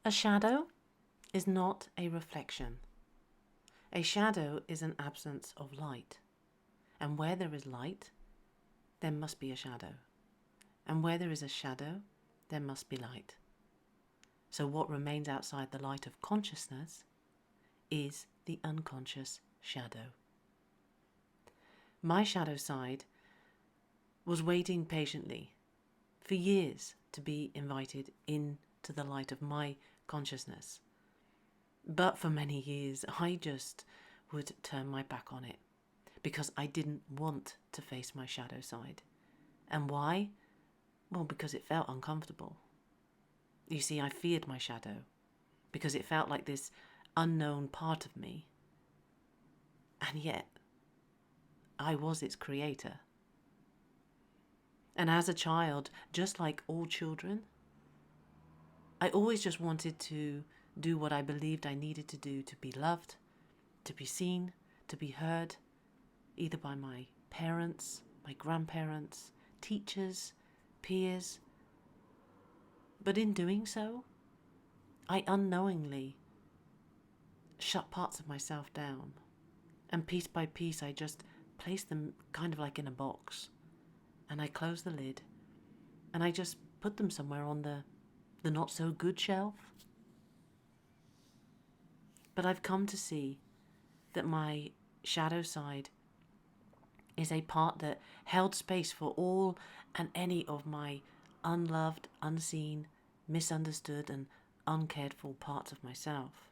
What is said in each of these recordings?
A shadow is not a reflection. A shadow is an absence of light. And where there is light, there must be a shadow. And where there is a shadow, there must be light. So what remains outside the light of consciousness is the unconscious shadow. My shadow side was waiting patiently for years to be invited into the light of my consciousness. But for many years, I just would turn my back on it because I didn't want to face my shadow side. And why? Well, because it felt uncomfortable. You see, I feared my shadow because it felt like this unknown part of me. And yet, I was its creator. And as a child, just like all children, I always just wanted to do what I believed I needed to do to be loved, to be seen, to be heard, either by my parents, my grandparents, teachers, peers. But in doing so, I unknowingly shut parts of myself down. And piece by piece, I just placed them kind of like in a box. And I closed the lid. And I just put them somewhere on the not so good shelf. But I've come to see that my shadow side is a part that held space for all and any of my unloved, unseen, misunderstood and uncared for parts of myself.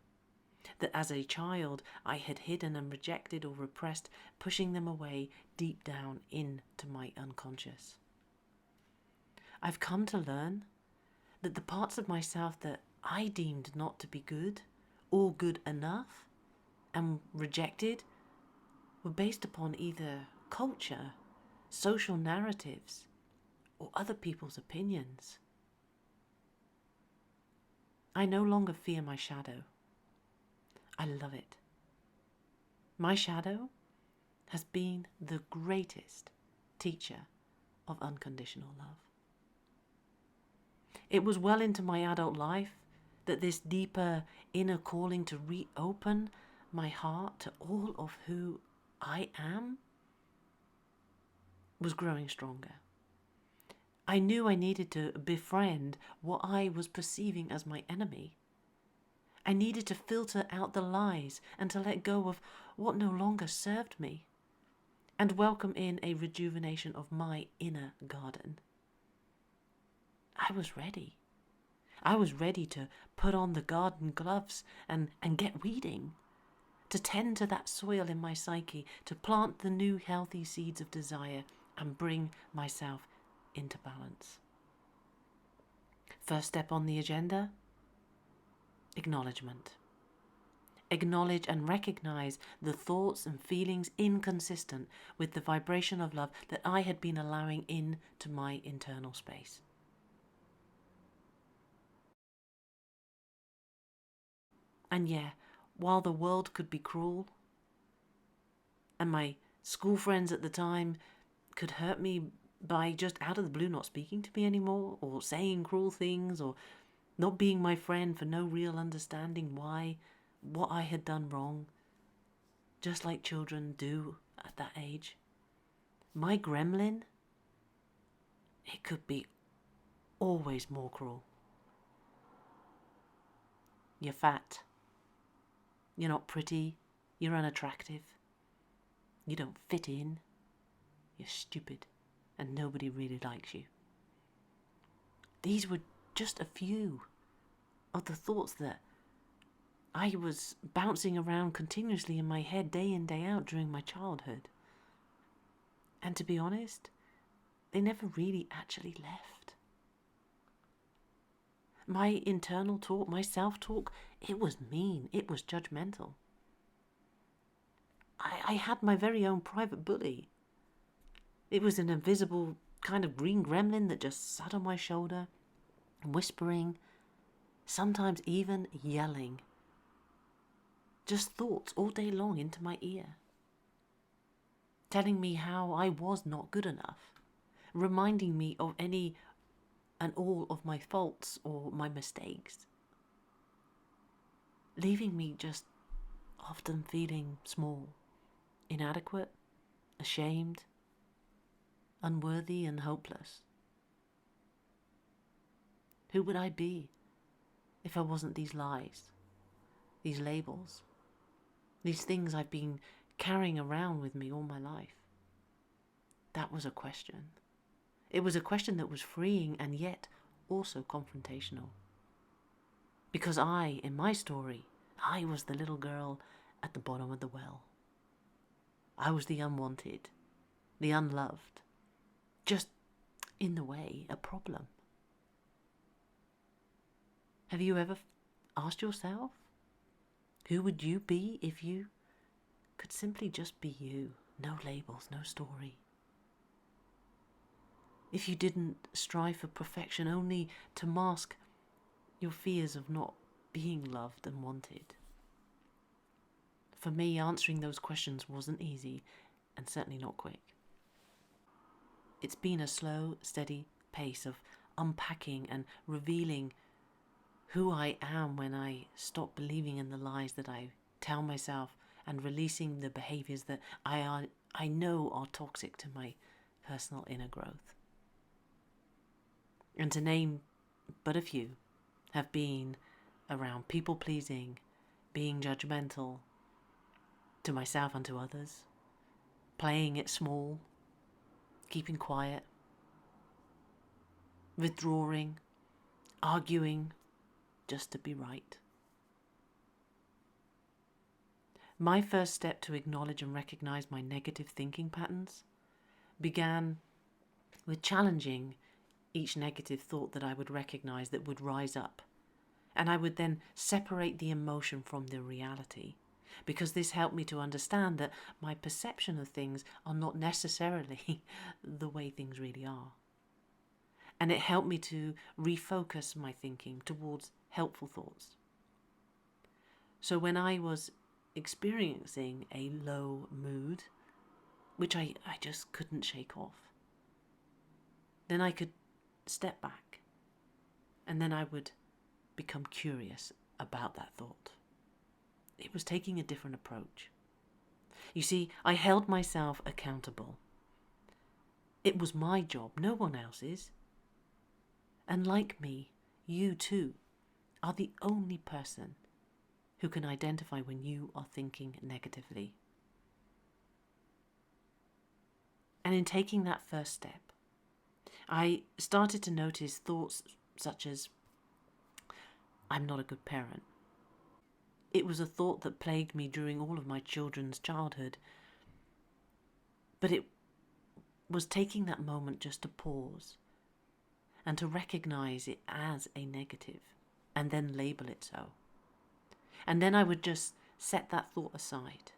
That as a child I had hidden and rejected or repressed, pushing them away deep down into my unconscious. I've come to learn that the parts of myself that I deemed not to be good or good enough and rejected were based upon either culture, social narratives, or other people's opinions. I no longer fear my shadow. I love it. My shadow has been the greatest teacher of unconditional love. It was well into my adult life that this deeper inner calling to reopen my heart to all of who I am was growing stronger. I knew I needed to befriend what I was perceiving as my enemy. I needed to filter out the lies and to let go of what no longer served me and welcome in a rejuvenation of my inner garden. I was ready. I was ready to put on the garden gloves and get weeding, to tend to that soil in my psyche, to plant the new healthy seeds of desire and bring myself into balance. First step on the agenda, acknowledgement. Acknowledge and recognize the thoughts and feelings inconsistent with the vibration of love that I had been allowing into my internal space. And yeah, while the world could be cruel, and my school friends at the time could hurt me by just out of the blue not speaking to me anymore, or saying cruel things, or not being my friend for no real understanding why, what I had done wrong, just like children do at that age. My gremlin, it could be always more cruel. You're fat. You're not pretty. You're unattractive. You don't fit in. You're stupid. And nobody really likes you. These were just a few of the thoughts that I was bouncing around continuously in my head day in, day out during my childhood. And to be honest, they never really actually left. My internal talk, my self-talk, it was mean, it was judgmental. I had my very own private bully. It was an invisible kind of green gremlin that just sat on my shoulder, whispering, sometimes even yelling. Just thoughts all day long into my ear, telling me how I was not good enough, reminding me of any and all of my faults or my mistakes. leaving me just often feeling small, inadequate, ashamed, unworthy and hopeless. Who would I be if I wasn't these lies, these labels, these things I've been carrying around with me all my life? That was a question. It was a question that was freeing and yet also confrontational. Because in my story, I was the little girl at the bottom of the well. I was the unwanted, the unloved, just in the way, a problem. Have you ever asked yourself, who would you be if you could simply just be you? No labels, no story. If you didn't strive for perfection only to mask your fears of not being loved and wanted. For me, answering those questions wasn't easy and certainly not quick. It's been a slow, steady pace of unpacking and revealing who I am when I stop believing in the lies that I tell myself and releasing the behaviors that I know are toxic to my personal inner growth. And to name but a few, have been around people pleasing, being judgmental to myself and to others, playing it small, keeping quiet, withdrawing, arguing just to be right. My first step to acknowledge and recognize my negative thinking patterns began with challenging each negative thought that I would recognize that would rise up. And I would then separate the emotion from the reality, because this helped me to understand that my perception of things are not necessarily the way things really are. And it helped me to refocus my thinking towards helpful thoughts. So when I was experiencing a low mood, which I just couldn't shake off, then I could step back, and then I would become curious about that thought. It was taking a different approach. You see, I held myself accountable. It was my job, no one else's. And like me, you too are the only person who can identify when you are thinking negatively. And in taking that first step, I started to notice thoughts such as, I'm not a good parent. It was a thought that plagued me during all of my children's childhood. But it was taking that moment just to pause and to recognize it as a negative and then label it so. And then I would just set that thought aside.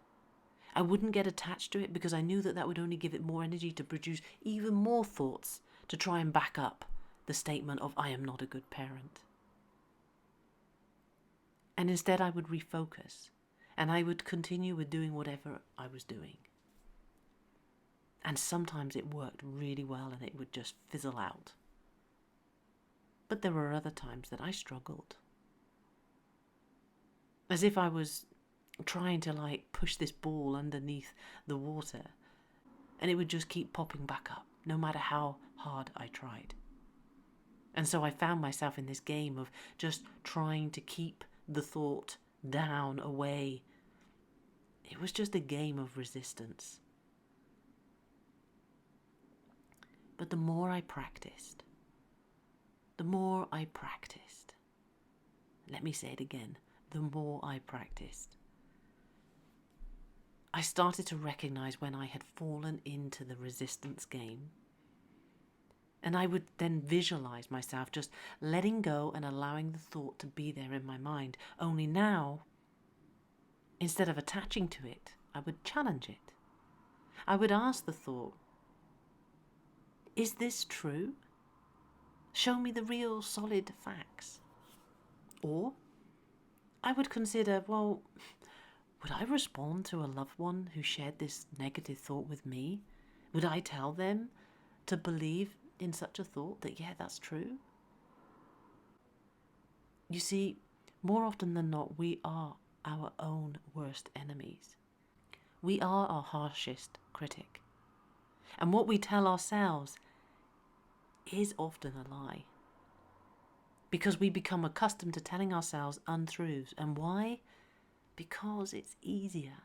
I wouldn't get attached to it because I knew that that would only give it more energy to produce even more thoughts to try and back up the statement of I am not a good parent. And instead I would refocus and I would continue with doing whatever I was doing. And sometimes it worked really well and it would just fizzle out. But there were other times that I struggled. As if I was trying to push this ball underneath the water and it would just keep popping back up no matter how hard I tried. And so I found myself in this game of just trying to keep the thought down, away. It was just a game of resistance. But the more I practiced, let me say it again, the more I practiced, I started to recognize when I had fallen into the resistance game. And I would then visualize myself just letting go and allowing the thought to be there in my mind. Only now, instead of attaching to it, I would challenge it. I would ask the thought, is this true? Show me the real solid facts. Or I would consider, well, would I respond to a loved one who shared this negative thought with me? Would I tell them to believe in such a thought that, yeah, that's true? You see, More often than not, we are our own worst enemies. We are our harshest critic. And what we tell ourselves is often a lie. Because we become accustomed to telling ourselves untruths. And why? Because it's easier.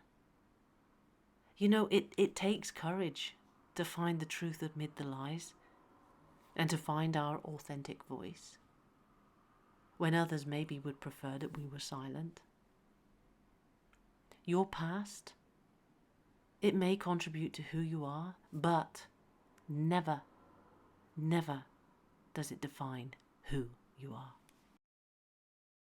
You know, it takes courage to find the truth amid the lies and to find our authentic voice when others maybe would prefer that we were silent. Your past, it may contribute to who you are, but never, never does it define who you are.